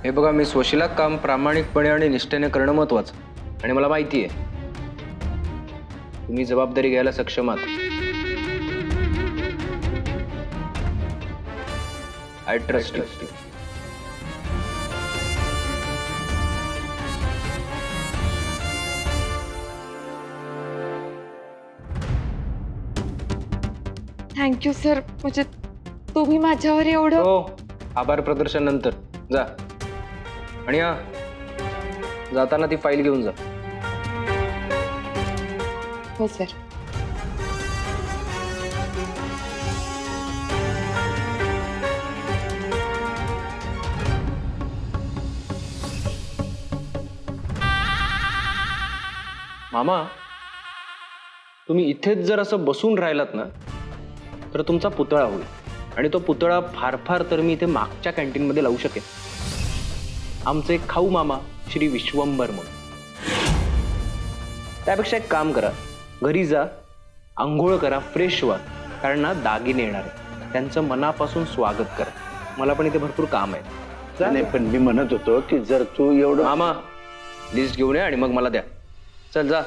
हे बघा, मी स्वशिला काम प्रामाणिकपणे आणि निष्ठेने करणं महत्वाचं आणि मला माहिती आहे तुम्ही जबाबदारी घ्यायला सक्षम आहात. I trust you. Thank you sir. म्हणजे तुम्ही माझ्यावर एवढं. हो, आभार प्रदर्शन नंतर जा. आणि हा, जाताना ती फाईल घेऊन जा. हो सर. मामा, तुम्ही इथेच जर असं बसून राहिलात ना तर तुमचा पुतळा होईल. आणि तो पुतळा फार फार तर मी इथे मागच्या कॅन्टीनमध्ये लावू शकेन. आमचे एक खाऊ मामा श्री विश्वंभर म्हणून. त्यापेक्षा एक काम करा, घरी जा, आंघोळ करा, फ्रेश व्हा, कारण ना दागिने येणार आहे. त्यांचं मनापासून स्वागत करा. मला पण इथे भरपूर काम आहे. नाही, पण मी म्हणत होतो की जर तू एवढं. मामा, लिस्ट घेऊन ये आणि मग मला द्या. चल जा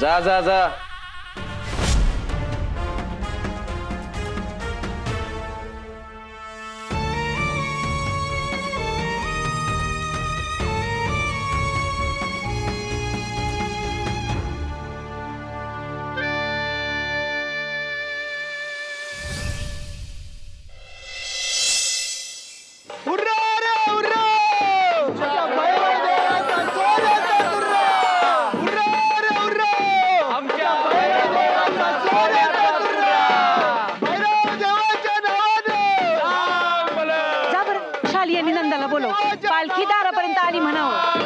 जा जा जा. पालखी दारापर्यंत आली म्हणावं.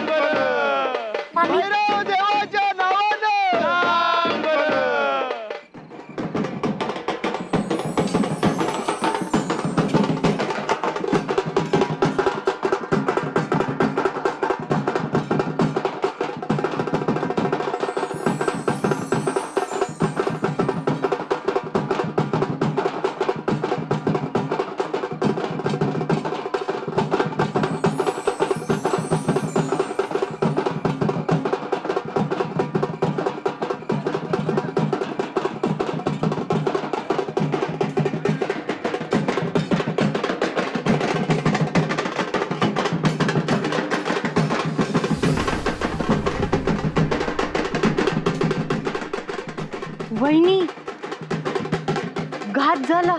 वहिनी, घात झाला.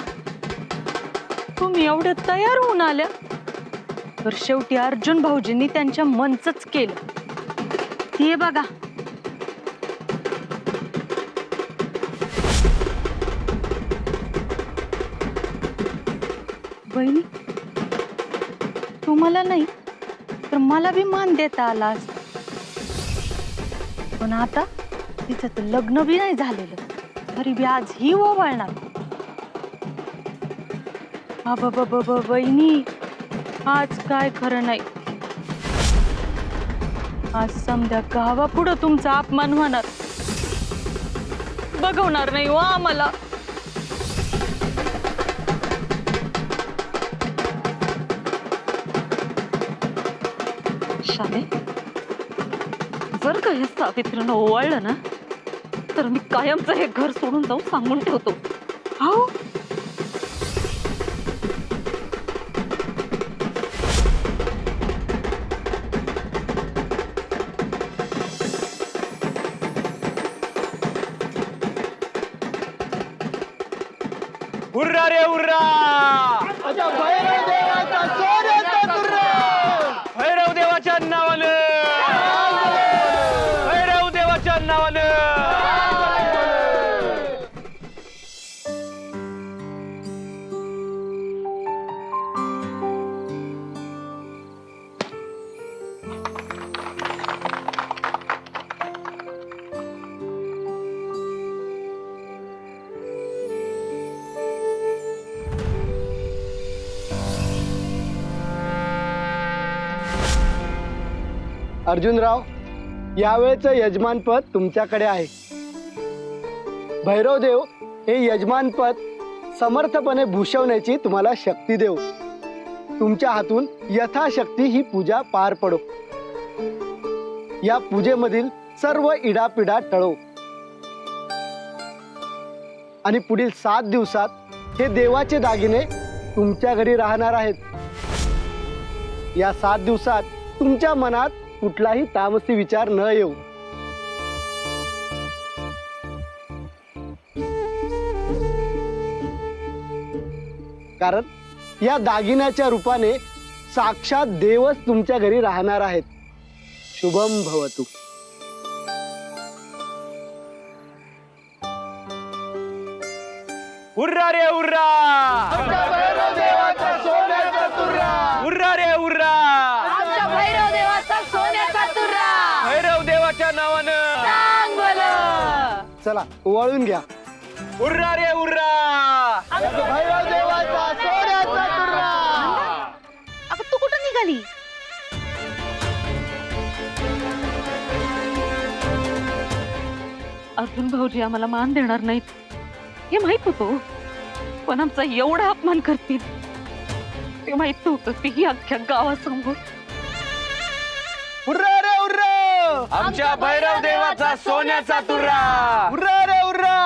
तुम्ही एवढे तयार होऊन आल्या तर शेवटी अर्जुन भाऊजींनी त्यांच्या मनचंच केलं. ते बघा. वहिनी, तुम्हाला नाही तर मला बी मान देता आला असता. पण आता तिचं तर लग्न बी नाही झालेलं, तरी बी आज ही ओवाळणार. वहिनी, आज काय खरं नाही. आज समध्या गावापुढं तुमचा अपमान होणार. बघवणार नाही हो आम्हाला. शाले, जर का हे सावित्रीनं ओवाळलं ना तर मी कायमचं हे घर सोडून जाऊन सांगून ठेवतो. हो, हुर्रा रे हुर्रा. भैरव देवाच्या नावानं, भैरव देवाच्या नावानं. अर्जुनराव, यावेळेचं यजमानपद तुमच्याकडे आहे. भैरवदेव हे यजमानपद समर्थपणे भूषवण्याची तुम्हाला शक्ती देव. तुमच्या हातून यथाशक्ती ही पूजा पार पडो. या पूजेमधील सर्व इडापिडा टळो आणि पुढील 7 दिवसात हे देवाचे दागिने तुमच्या घरी राहणार आहेत. या 7 दिवसात तुमच्या मनात कुठलाही तामसी विचार न येऊ. कारण या दागिन्याच्या रूपाने साक्षात देवच तुमच्या घरी राहणार आहेत. शुभम भवतु. हुर्रा रे हुर्रा, हुर्रा रे हुर्रा, आमच्या भैरव देवाचा सोन्याचा तुरा. भैरव देवाच्या नावानं सांग भलं. चला वळून घ्या. हुर्रा रे हुर्रा. भैरव देवाचा सोन्याचा तुरा. अगं तू कुठं निघाली? अर्जुन भाऊजी आम्हाला मान देणार नाहीत हे माहित होतं, पण आमचा एवढा अपमान करतील ते माहित नव्हतं. तेही अख्ख्या गावासमोर. हुर्रा रे हुर्रा. आमच्या भैरव देवाचा सोन्याचा तुरा. हुर्रा रे हुर्रा.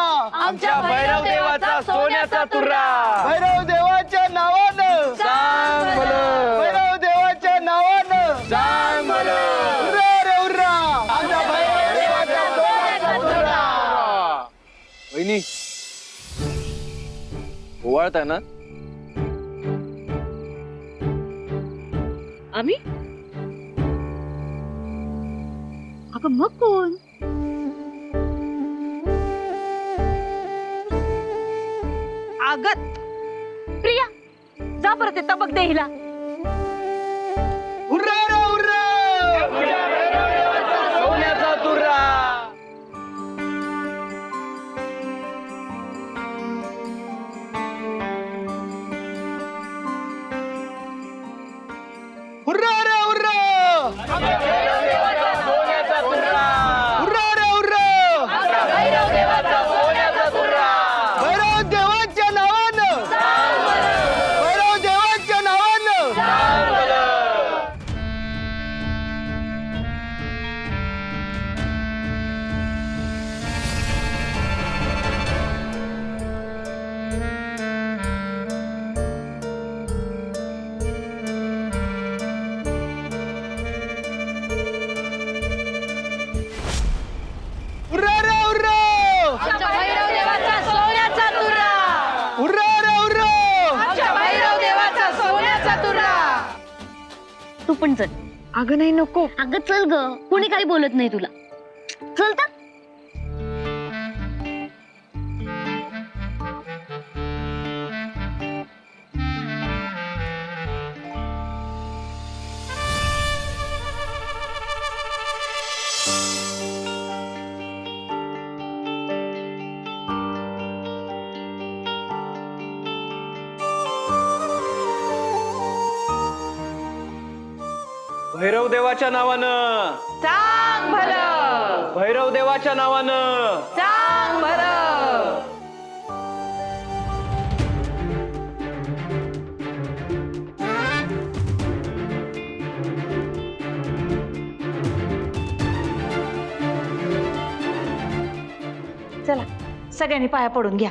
आमच्या भैरव देवाचा सोन्याचा तुरा. भैरव देवाच्या नावानं. सांग भलं. भैरव देवाच्या नावानं. सांग भलं. हुर्रा रे हुर्रा. आमच्या भैरव देवाच्या सोन्याचा तुरा. वहिनी ओवाळताय ना? आम्ही? अगं मग कोण? अगं प्रिया, जा परत येता बघ देहीला. हुर्रा रे हुर्रा. सोन्याचा तुरा. हुर्रा रे हुर्रा. सोन्याचा तुरा. हुर्रा रे हुर्रा. भैरव देवाचा सोन्याचा तुरा. भैरव देवाच्या नावानं. भैरव देवाच्या नावानं. सांग भलं. हुर्रा रे हुर्रा. आमच्या भैरव देवाचा सोन्याचा तुरा. हुर्रा रे हुर्रा. आमच्या भैरव देवाचा सोन्याचा तुरा. तू पण चल. अगं नाही नको. अगं चल ग, कोणी काही बोलत नाही तुला. चल तर. भैरव देवाच्या नावानं. सांग भलं. भैरव देवाच्या नावानं. सांग भलं. चला सगळ्यांनी पाया पडून घ्या.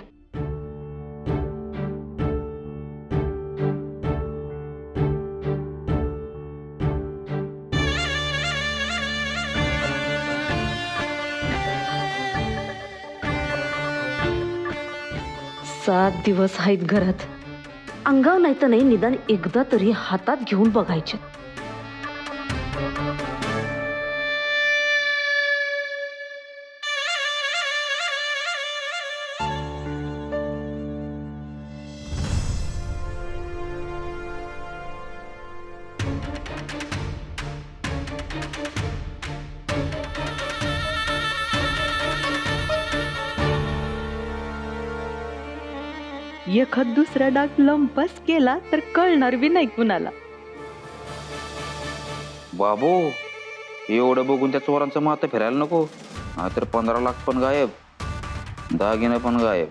सात दिवस आहेत घरात. अंगाव नाही तर नाही, निदान एकदा तरी हातात घेऊन बघायचे. एखाद दुसरा डाग लंपास केला तर कळणार बी नाही कुणाला. बाबू एवढं बघून त्या चोरांचं माथा फिरायला नको, नाहीतर 15 लाख पण गायब, दागिने पण गायब.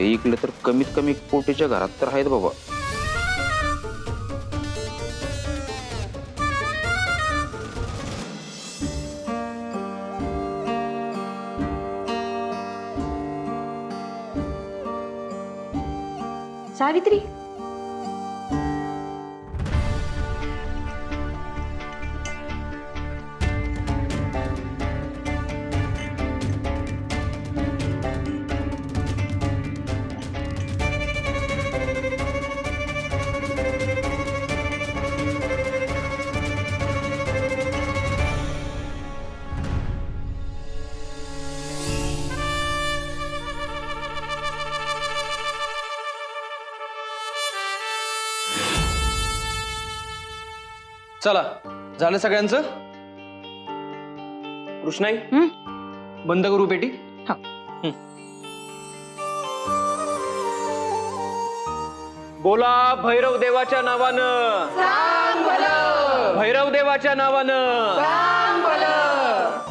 हे इकलं तर कमीत कमी कोटीच्या घरात तर आहेत बाबा. सावित्री, चला, झालं सगळ्यांचं? कृष्णाई, बंद करू पेटी. हा. बोला भैरव देवाच्या नावानं. भैरव देवाच्या नावानं.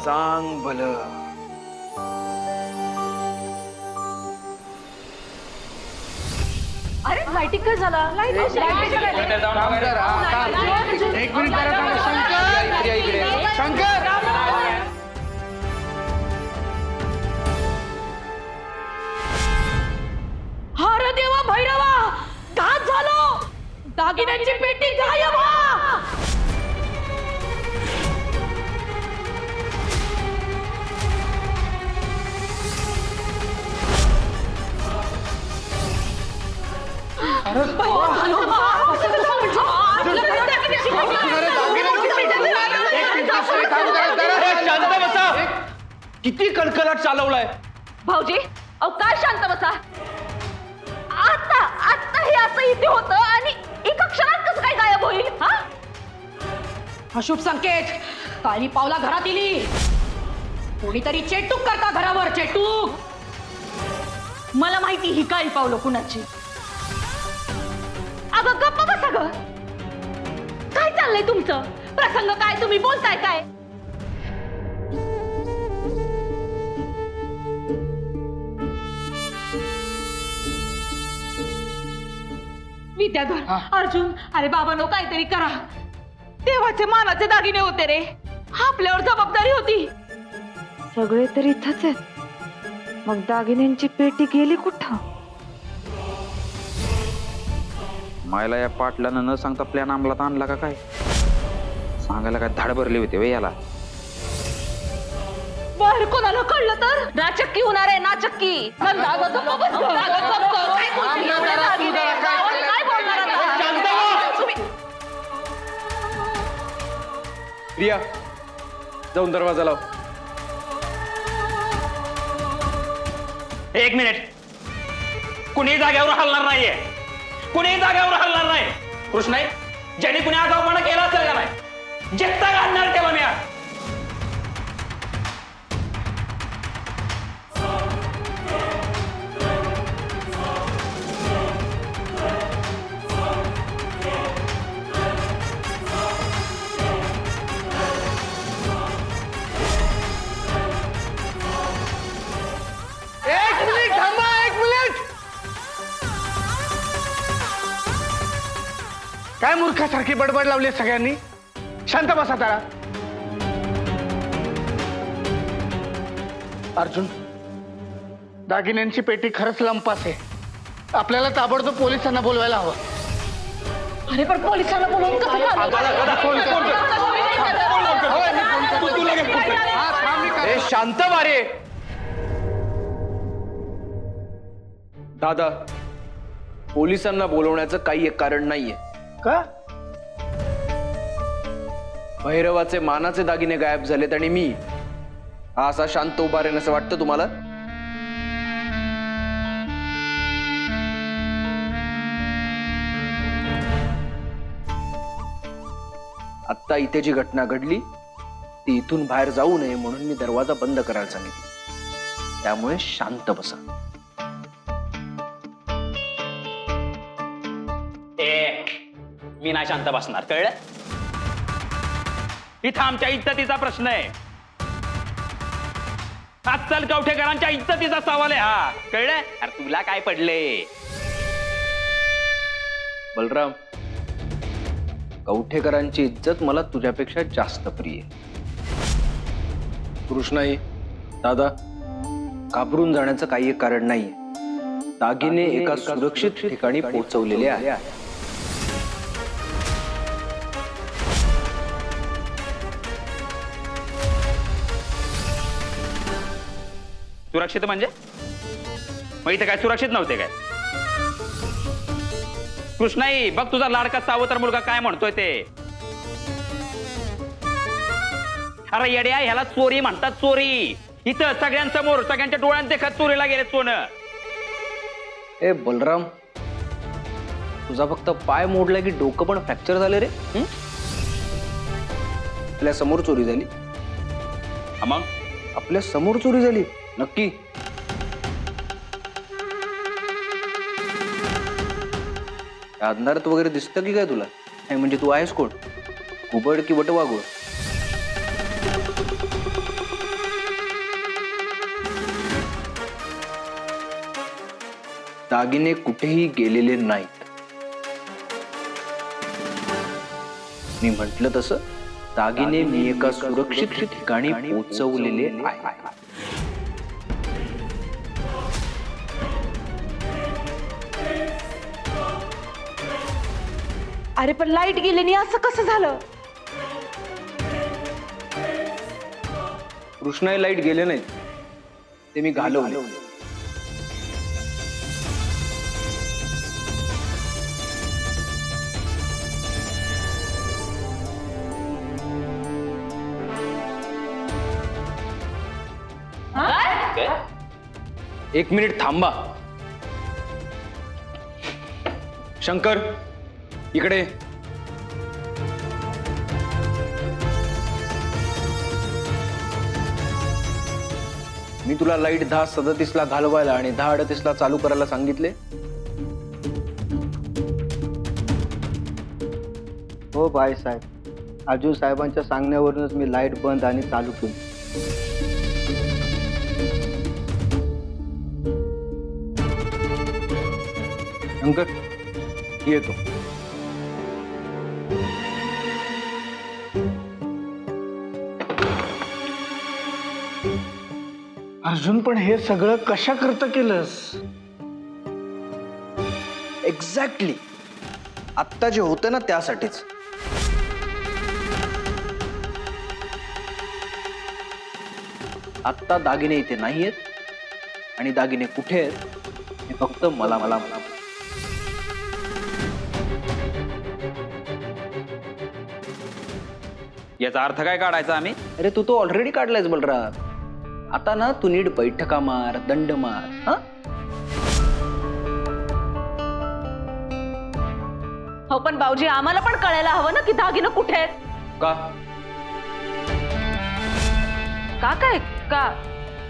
सांग भलं. अरे लाईटिंग काय झाला? एक मिनिट जरा शंकर. अरे देवा भैरवा, काय झालं? दागिन्यांची पेटी गायब. शांत बसा. किती कळकलाट चालवलाय. भाऊजी, अहो काय शांत बसा. आता आता हे असं इथे होतं आणि एका क्षणात कसं काय गायब होईल? हा, अशुभ संकेत. काळी पावला घरात इली. कोणीतरी चेटूक करता घरावर, चेटूक. मला माहिती ही काळी पावलं कुणाची. अगं गप्प बसा ग. काय चाललंय तुमचं? प्रसंग काय? तुम्ही बोलताय काय? विद्याधर, अर्जुन, अरे बाबांनो काहीतरी करा. देवाचे मानाचे दागिने होते रे. आपल्यावर जबाबदारी होती. सगळे तर इथंच आहेत. मग दागिन्यांची पेटी गेली कुठं? मायला या पाटलानं न सांगता प्लॅन अंमलात आणला का काय? सांगायला काय धाड भरली होती वे याला. बाहेर कोणाला कळलं तर नाचक्की होणार आहे. नाचक्की. प्रिया, जाऊन दरवाजा लाव. एक मिनिट. कुणी जागेवर हलणार नाहीये. कुणी जागेवर हलणार नाही. कृष्णाई, ज्याने कुणी आगाऊपणा केला असेल का नाही, जित्ता घालणार त्याला मी आज. एक मिनिट थांबा, एक मिनिट. काय मूर्खासारखी बडबड लावली सगळ्यांनी? शांत बसा जरा. अर्जुन, दागिन्यांची पेटी खरंच लंपास आहे. आपल्याला ताबडतोब पोलिसांना बोलवायला हवं. अरे पण पोलिसांना बोलवून कसं ए, शांत वारे. दादा, पोलिसांना बोलवण्याचं काही एक कारण नाहीये. का? भैरवाचे मानाचे दागिने गायब झालेत आणि मी असा शांत उभा राहीन असं वाटतं तुम्हाला? आत्ता इथे जी घटना घडली ती इथून बाहेर जाऊ नये म्हणून मी दरवाजा बंद करायला सांगितलं. त्यामुळे शांत बसा. मी नाही शांत बसणार, कळलं? इथं आमच्या इज्जतीचा प्रश्न आहे. आजकाल कवठेकरांच्या इज्जतीचा सवाल आहे हा, कळलं? अरे तुला काय पडले? बलराम, कवठेकरांची इज्जत मला तुझ्यापेक्षा जास्त प्रिय आहे. कृष्णाई, दादा, घाबरून जाण्याचं काही एक कारण नाहीये. दागिने एका सुरक्षित ठिकाणी पोहोचवलेले आहे. सुरक्षित म्हणजे? मग इथे काय सुरक्षित नव्हते काय? कृष्णाई, बघ तुझा लाडका सावत्र मुलगा काय म्हणतोय ते. अरे येड्या, ह्याला चोरी म्हणतात, चोरी. इथं सगळ्यांसमोर, सगळ्यांच्या डोळ्यात देखत चोरीला गेले सोनं. ए बलराम, तुझा फक्त पाय मोडला की डोकं पण फ्रॅक्चर झाले रे? आपल्या समोर चोरी झाली. मग आपल्या समोर चोरी झाली नक्की? अंधारात वगैरे दिसतं की काय तुला? नाही म्हणजे तू आहेस कोण? घुबड की वटवाघूळ? दागिने कुठेही गेलेले नाहीत. मी म्हटलं तसं दागिने मी एका सुरक्षित ठिकाणी पोहोचवलेले आहे. अरे पण लाईट गेली नाही, असं कसं झालं? कृष्णाई, लाईट गेले नाहीत, ते मी घालवले. एक मिनिट थांबा. शंकर, इकडे. मी तुला लाईट 10:37 घालवायला आणि 10:38 चालू करायला सांगितले. हो बाळासाहेब, अर्जुन साहेबांच्या सांगण्यावरूनच मी लाईट बंद आणि चालू केली. शंकर, येतो. अर्जुन, पण हे सगळं कशा करता केलंस? एक्झॅक्टली आत्ता जे होतं ना त्यासाठीच. आत्ता दागिने इथे नाही आहेत आणि दागिने कुठे आहेत हे फक्त मला मला मला याचा अर्थ काय काढायचा आम्ही? अरे तू तो ऑलरेडी काढलायस बलराम. आता ना तू नीट बैठका मार, दंड मार. हा, हो पण भाऊजी, आम्हाला पण कळायला हवं ना की दागिनं कुठे आहेत. का? का काय का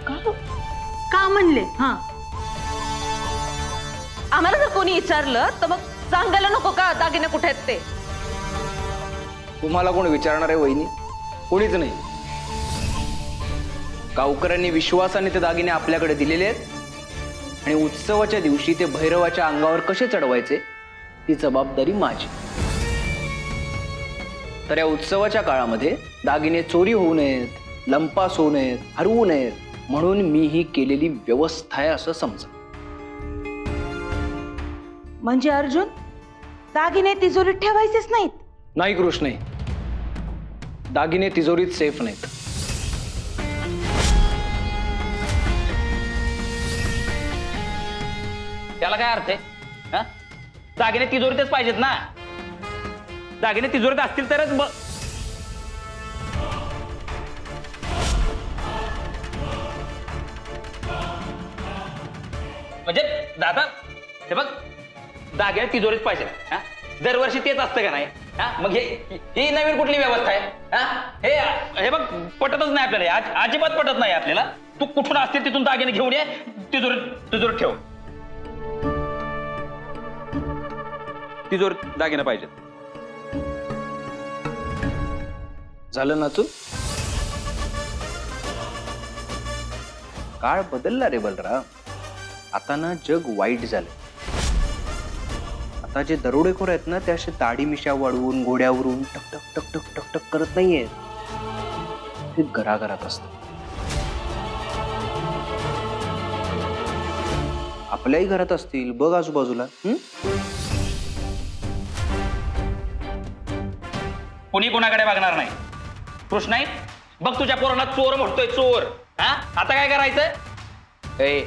का का म्हणले? हा, आम्हाला जर कोणी विचारलं तर मग सांगायला नको का दागिने कुठे आहेत ते? तुम्हाला कोण विचारणार आहे वहिनी? कोणीच नाही. गावकऱ्यांनी विश्वासाने ते दागिने आपल्याकडे दिलेले आहेत आणि उत्सवाच्या दिवशी ते भैरवाच्या अंगावर कसे चढवायचे ती जबाबदारी माझी. तर या उत्सवाच्या काळामध्ये दागिने चोरी होऊ नयेत, लंपास होऊ नयेत, हरवू नयेत म्हणून मी ही केलेली व्यवस्था आहे असं समजा. म्हणजे अर्जुन, दागिने तिजोरीत ठेवायचेच नाहीत? नाही कृष्णे, दागिने तिजोरीत सेफ नाहीत. त्याला काय अर्थ आहे? हा? दागिने तिजोरीतच पाहिजेत ना. दागिने तिजोरीत असतील तरच म्हणजे दादा, हे बघ, दागिने तिजोरीत पाहिजे. हा? दरवर्षी तेच असतं का नाही? हा? मग ही नवीन कुठली व्यवस्था आहे? हा? हे बघ, पटतच नाही आपल्याला. अजिबात पटत नाही आपल्याला. तू कुठून असतील तिथून दागिने घेऊन ये, तिजोरीत ठेव. तिजोरीत दागिने पाहिजेत. झालं नाचू? काळ बदलला रे बलराम. आता ना जग वाईट झालं. आता जे दरोडेखोर आहेत ना ते असे दाढी मिशा वाढवून घोड्यावरून टक टक टक टक टक टक करत नाहीये. ते घराघरात असतात. आपल्याही घरात असतील, बघ आजूबाजूला. कुणी कोणाकडे बघणार नाही. कृष्णाई, बघ तुझ्या पोराला चोर म्हणतोय, चोर. हा, आता काय करायचं? ए,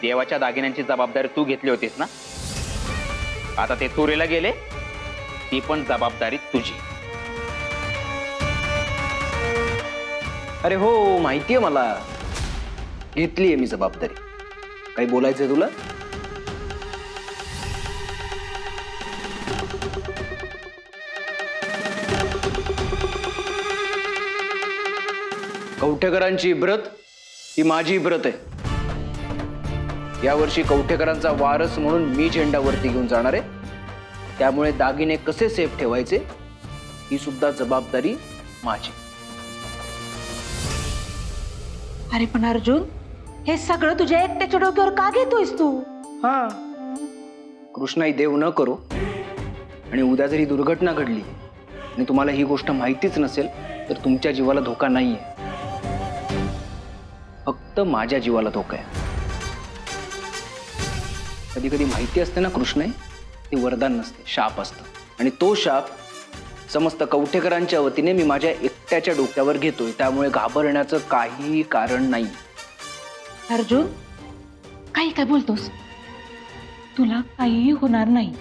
देवाच्या दागिन्यांची जबाबदारी तू घेतली होतीस ना, आता ते चोरीला गेले, ती पण जबाबदारी तुझी. अरे हो, माहितीये मला, घेतलीये मी जबाबदारी. काही बोलायचंय तुला? कवठेकरांची इब्रत ही माझी इब्रत आहे. यावर्षी कवठेकरांचा वारस म्हणून मी झेंडावरती घेऊन जाणार आहे. त्यामुळे दागिने कसे सेफ ठेवायचे ही सुद्धा जबाबदारी माझी. अरे पण अर्जुन, हे सगळं तुझ्या एकट्याच्या डोक्यावर का घेतोयस तू? हा, कृष्णाई देव न करो आणि उद्या जरी दुर्घटना घडली आणि तुम्हाला ही गोष्ट माहितीच नसेल तर तुमच्या जीवाला धोका नाहीये, फक्त माझ्या जीवाला धोका आहे. कधी कधी माहिती असते ना कृष्णाई, ते वरदान नसते, शाप असतं. आणि तो शाप समस्त कवठेकरांच्या वतीने मी माझ्या एकट्याच्या डोक्यावर घेतोय. त्यामुळे घाबरण्याचं काहीही कारण नाही. अर्जुन, काही काय बोलतोस? तुला काहीही होणार नाही.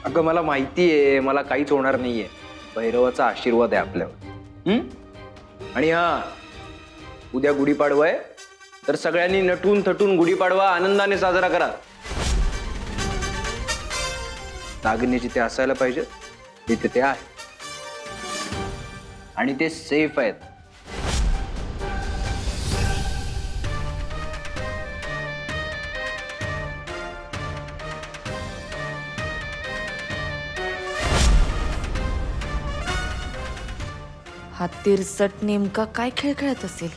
अगं मला माहितीये मला काहीच होणार नाहीये. भैरवाचा आशीर्वाद आहे आपल्यावर. आणि हा, उद्या गुढीपाडवा आहे, तर सगळ्यांनी नटून थटून गुढीपाडवा आनंदाने साजरा करा. दागिने जिथे असायला पाहिजे तिथे ते आहे आणि ते सेफ आहेत. हा तिरसट नेमका काय खेळ खेळत असेल?